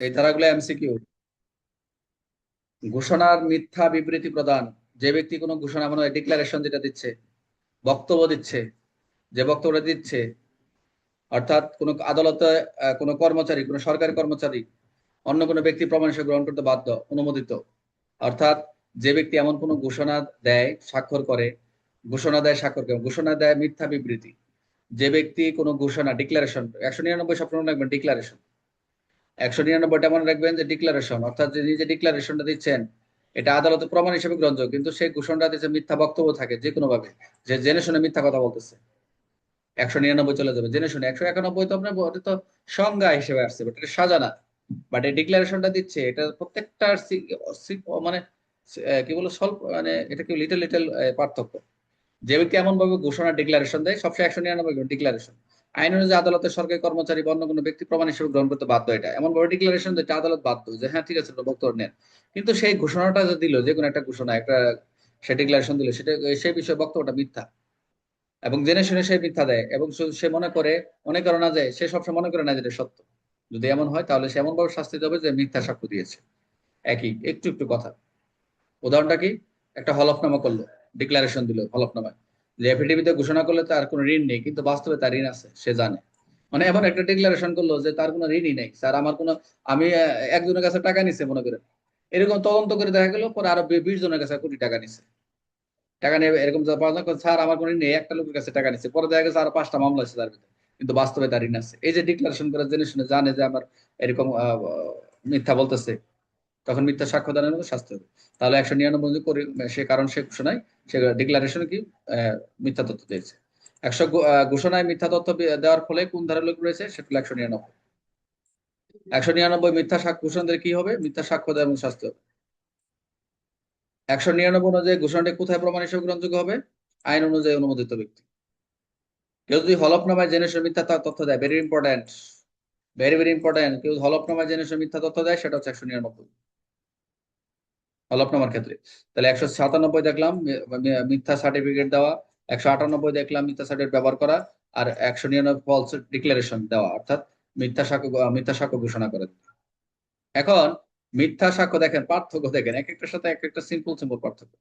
এই ধারাগুলো এমসিকিউ। ঘোষণার মিথ্যা বিবৃতি প্রদান। যে ব্যক্তি কোনো ঘোষণা মানে ডিক্লারেশন যেটা দিচ্ছে, বক্তব্য দিচ্ছে, যে বক্তব্যটা দিচ্ছে, অর্থাৎ কোনো আদালতে কোনো কর্মচারী, কোনো সরকারি কর্মচারী অন্য কোনো ব্যক্তি প্রমাণ হিসেবে গ্রহণ করতে বাধ্য, অনুমোদিত। অর্থাৎ যে ব্যক্তি এমন কোনো ঘোষণা দেয়, স্বাক্ষর করে, ঘোষণা দেয়, স্বাক্ষর করে, ঘোষণা দেয় মিথ্যা বিবৃতি। যে ব্যক্তি কোনো ঘোষণা ডিক্লারেশন, 199 সবসময় রাখবেন ডিক্লারেশন। 199টা মনে রাখবেন যে ডিক্লারেশন, অর্থাৎ যিনি যে ডিক্লারেশনটা দিচ্ছেন এটা আদালতে প্রমাণ হিসেবে গ্রহণযোগ্য, কিন্তু সেই ঘোষণাটা দিচ্ছে মিথ্যা বক্তব্য থাকে যে কোনো ভাবে, যে জেনে শুনে মিথ্যা কথা বলতেছে। 199 চলে যাবে জেনে শুনে। 191 তো আপনার ওটা তো সংজ্ঞা হিসেবে আসছে, বাট এটা সাজা না। বাট এই ডিক্লারেশনটা দিচ্ছে এটা প্রত্যেকটার মানে কি বলবো স্বল্প, মানে এটা কি লিটল লিটল পার্থক্য। যে ব্যক্তি এমন ভাবে ঘোষণা ডিক্লারেশন দেয়, সবসময় 199 ডিক্লারেশন। আইন অনুযায়ী আদালতের সরকারি কর্মচারী বা অন্য কোনো ব্যক্তি প্রমাণ হিসেবে গ্রহণ করতে বাধ্য। এটা এমন ভাবে ডিক্লারেশন যেটা আদালত বাধ্য যে হ্যাঁ ঠিক আছে বক্তব্য নেন। কিন্তু সেই ঘোষণাটা যে দিল, যে কোনো একটা ঘোষণা, একটা সে ডিক্লারেশন দিল, সেটা সেই বিষয়ে বক্তব্যটা মিথ্যা এবং জেনে শুনে সে মিথ্যা দেয় এবং সে মনে করে, মনে করে না যায়, সে সবসময় মনে করে না যেটা সত্য। যদি এমন হয় তাহলে সে এমন ভাবে শাস্তি দেবে যে মিথ্যা সাক্ষ্য দিয়েছে। একই একটু একটু কথা। উদাহরণটা কি? একটা হলফনামা করলো, ডিক্লারেশন দিল হলফনামায়, যে এফিডেভিটে ঘোষণা করলে তার কোনো ঋণ নেই, কিন্তু বাস্তবে তার ঋণ আছে, সে জানে। মানে এমন একটা ডিক্লারেশন করলো যে তার কোনো ঋণই নেই, স্যার আমার কোনো, আমি একজনের কাছে টাকা নিছে মনে করেন, এরকম তদন্ত করে দেখা গেল পরে আরো 20 জনের কাছে কোটি টাকা নিছে। টাকা নিয়ে এরকম পাওয়া যায়, স্যার আমার কোনো ঋণ নেই, একটা লোকের কাছে টাকা নিচ্ছে, পরে দেখা গেছে আরো 5টা মামলা আছে তার ভিতরে, কিন্তু বাস্তবে তার ঋণ আছে। এই যে ডিক্লারেশন করে জেনে শুনে জানে যে আমার এরকম মিথ্যা বলতেছে, তখন মিথ্যা সাক্ষ্য দানের মতো শাস্তি হবে। তাহলে 199 করে সে, কারণ সে ঘোষণায়, সে ডিক্লারেশনে কি মিথ্যা তথ্য দিয়েছে। ঘোষণায় মিথ্যা তথ্য দেওয়ার ফলে কোন ধারার লোক রয়েছে, সেটা হলো 199। 199 মিথ্যা সাক্ষ্য ঘোষণা দিলে কি হবে? মিথ্যা সাক্ষ্য দেওয়ার মতো শাস্তি হবে। 199 অনুযায়ী ঘোষণাটি কোথায় প্রমাণ হিসেবে গ্রহণযোগ্য হবে? আইন অনুযায়ী অনুমোদিত ব্যক্তি। কেউ যদি হলফনামায় জেনে শুনে মিথ্যা তথ্য দেয়, very important, very very important, কেউ হলফনামায় জেনে শুনে মিথ্যা তথ্য দেয়, সেটা হচ্ছে 199 হলফনামার ক্ষেত্রে। তাহলে 197 দেখলাম মিথ্যা সার্টিফিকেট দেওয়া, 198 দেখলাম মিথ্যা সার্টিফিকেট ব্যবহার করা, আর 199 ফলস ডিক্লারেশন দেওয়া, অর্থাৎ মিথ্যা সাক্ষ্য ঘোষণা করে। এখন মিথ্যা সাক্ষ্য দেখেন, পার্থক্য দেখেন, এক একটার সাথে এক একটা সিম্পল সিম্পল পার্থক্য।